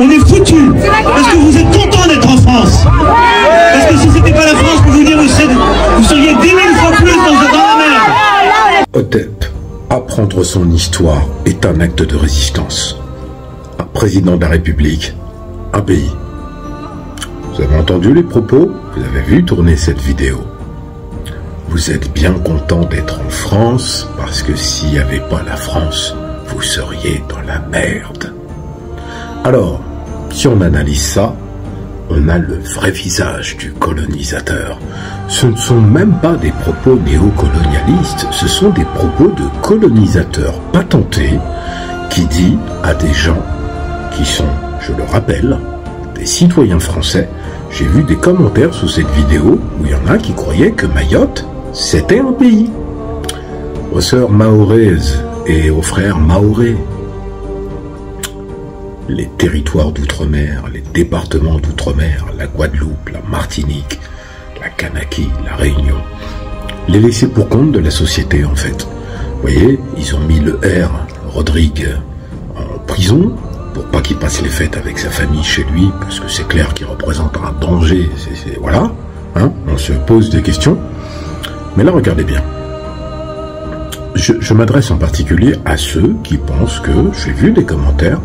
on est foutus. Est-ce que vous êtes contents d'être en France? Est-ce que si c'était pas la France, pour vous dire, vous seriez 10 000 fois plus dans la merde? Hotep, apprendre son histoire est un acte de résistance. Un président de la République, un pays. Vous avez entendu les propos? Vous avez vu tourner cette vidéo? Vous êtes bien content d'être en France parce que s'il n'y avait pas la France, vous seriez dans la merde. Alors, si on analyse ça, on a le vrai visage du colonisateur. Ce ne sont même pas des propos néocolonialistes, ce sont des propos de colonisateurs patentés qui dit à des gens qui sont, je le rappelle, des citoyens français. J'ai vu des commentaires sous cette vidéo où il y en a qui croyaient que Mayotte, c'était un pays. Aux sœurs mahoraises et aux frères mahorais, les territoires d'outre-mer, les départements d'outre-mer, la Guadeloupe, la Martinique, la Kanaki, la Réunion, les laissés pour compte de la société en fait. Vous voyez, ils ont mis le R, Rodrigue, en prison pour pas qu'il passe les fêtes avec sa famille chez lui, parce que c'est clair qu'il représente un danger. Voilà, hein, on se pose des questions. Mais là, regardez bien. Je m'adresse en particulier à ceux qui pensent que, j'ai vu des commentaires,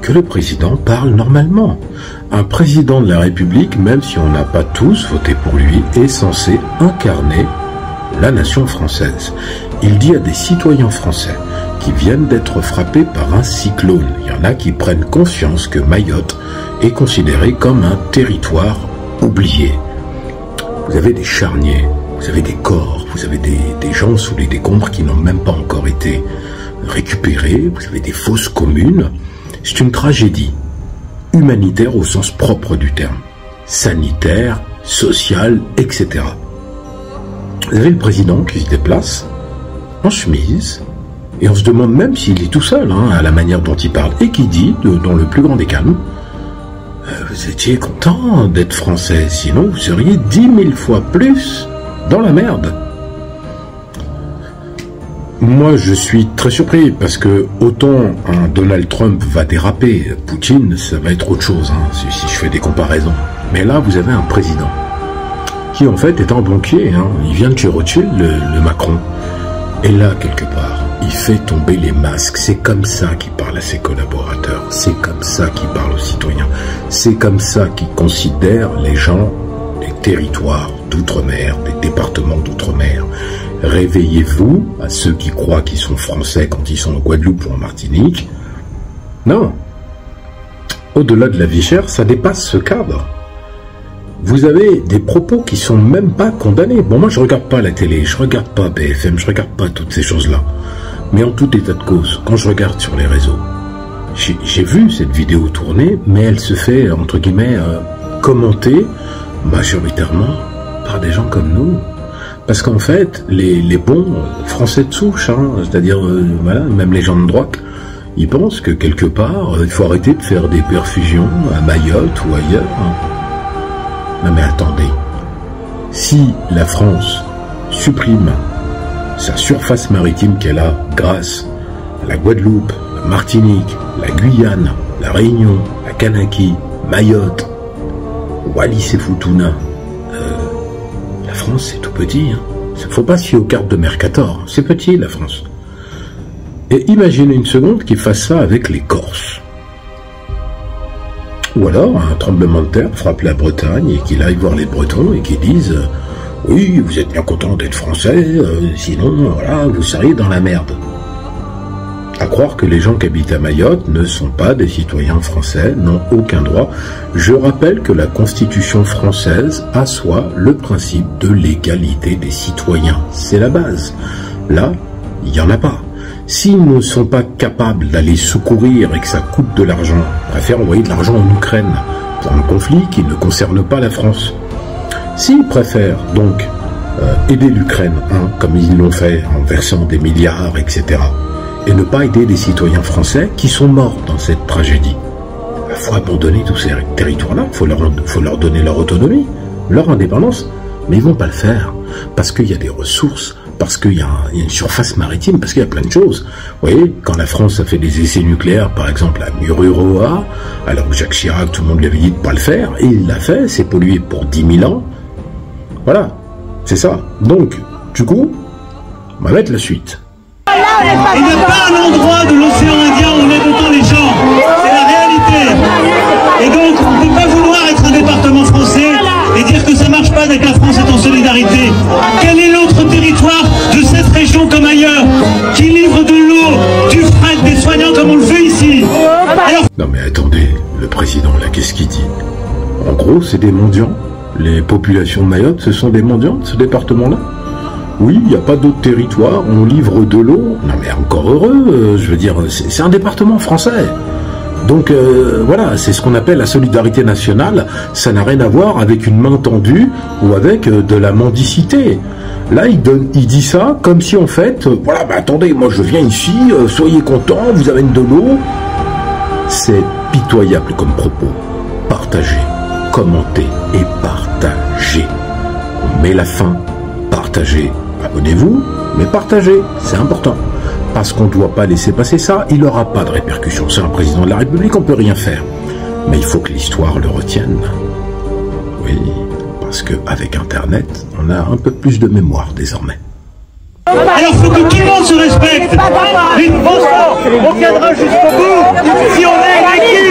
que le président parle normalement. Un président de la République, même si on n'a pas tous voté pour lui, est censé incarner la nation française. Il dit à des citoyens français qui viennent d'être frappés par un cyclone. Il y en a qui prennent conscience que Mayotte est considéré comme un territoire oublié. Vous avez des charniers, vous avez des corps, vous avez des gens sous les décombres qui n'ont même pas encore été récupérés, vous avez des fosses communes. C'est une tragédie humanitaire au sens propre du terme, sanitaire, social, etc. Vous avez le président qui se déplace en chemise, et on se demande même s'il est tout seul, hein, à la manière dont il parle, et qui dit, dans le plus grand des calmes, vous étiez content d'être français, sinon vous seriez 10 000 fois plus dans la merde. Moi, je suis très surpris, parce que autant un Donald Trump va déraper, Poutine, ça va être autre chose, hein, si je fais des comparaisons. Mais là, vous avez un président qui, en fait, est un banquier, hein, il vient de chez Rothschild, le Macron. Et là, quelque part, il fait tomber les masques. C'est comme ça qu'il parle à ses collaborateurs, c'est comme ça qu'il parle aux citoyens, c'est comme ça qu'il considère les gens des territoires d'outre-mer, des départements d'outre-mer. Réveillez-vous à ceux qui croient qu'ils sont français quand ils sont en Guadeloupe ou en Martinique. Non. Au-delà de la vie chère, ça dépasse ce cadre. Vous avez des propos qui sont même pas condamnés. Bon, moi je regarde pas la télé, je regarde pas BFM, je regarde pas toutes ces choses-là. Mais en tout état de cause, quand je regarde sur les réseaux, j'ai vu cette vidéo tourner, mais elle se fait, entre guillemets, commenter majoritairement par des gens comme nous. Parce qu'en fait, les bons Français de souche, hein, c'est-à-dire, voilà, même les gens de droite, ils pensent que quelque part, il faut arrêter de faire des perfusions à Mayotte ou ailleurs. Non mais attendez, si la France supprime sa surface maritime qu'elle a grâce à la Guadeloupe, la Martinique, la Guyane, la Réunion, la Kanaki, Mayotte, Wallis et Futuna, la France c'est tout petit, hein. Faut pas se fier aux cartes de Mercator, c'est petit la France. Et imaginez une seconde qu'ils fassent ça avec les Corses. Ou alors, un tremblement de terre frappe la Bretagne et qu'il aille voir les Bretons et qu'ils disent « Oui, vous êtes bien content d'être français, sinon, voilà, vous seriez dans la merde. » À croire que les gens qui habitent à Mayotte ne sont pas des citoyens français, n'ont aucun droit. Je rappelle que la Constitution française assoit le principe de l'égalité des citoyens. C'est la base. Là, il n'y en a pas. S'ils ne sont pas capables d'aller secourir et que ça coûte de l'argent, préfèrent envoyer de l'argent en Ukraine pour un conflit qui ne concerne pas la France. S'ils préfèrent donc aider l'Ukraine, hein, comme ils l'ont fait en versant des milliards, etc., et ne pas aider les citoyens français qui sont morts dans cette tragédie, il faut abandonner tous ces territoires-là, il faut leur donner leur autonomie, leur indépendance, mais ils ne vont pas le faire, parce qu'il y a des ressources, parce qu'il y a une surface maritime, parce qu'il y a plein de choses. Vous voyez, quand la France a fait des essais nucléaires, par exemple à Mururoa, alors que Jacques Chirac, tout le monde lui avait dit de ne pas le faire, et il l'a fait, c'est pollué pour 10 000 ans. Voilà, c'est ça. Donc, du coup, on va mettre la suite. Il n'y a pas un endroit de l'océan Indien où on aide autant les gens. C'est la réalité. Et donc, on ne peut pas vouloir être un département français et dire que ça ne marche pas dès que la France est en solidarité. Quel est l'autre territoire de cette région comme ailleurs qui livre de l'eau, du fret, des soignants comme on le fait ici? Alors... Non mais attendez, le président là, qu'est-ce qu'il dit? En gros, c'est des mendiants. Les populations de Mayotte, ce sont des mendiants, ce département-là? Oui, il n'y a pas d'autre territoire, on livre de l'eau. Non mais encore heureux, je veux dire, c'est un département français. Donc voilà, c'est ce qu'on appelle la solidarité nationale. Ça n'a rien à voir avec une main tendue ou avec de la mendicité. Là, il dit ça comme si en fait, voilà, bah attendez, moi je viens ici, soyez contents, vous avez de l'eau. C'est pitoyable comme propos. Partagez, commentez et partagez. On met la fin, partagez. Abonnez-vous, mais partagez, c'est important. Parce qu'on ne doit pas laisser passer ça, il n'aura pas de répercussions. C'est un président de la République, on ne peut rien faire. Mais il faut que l'histoire le retienne. Oui, parce qu'avec Internet, on a un peu plus de mémoire désormais. Alors il faut que tout le monde se respecte. On tiendra jusqu'au bout si on est une équipe.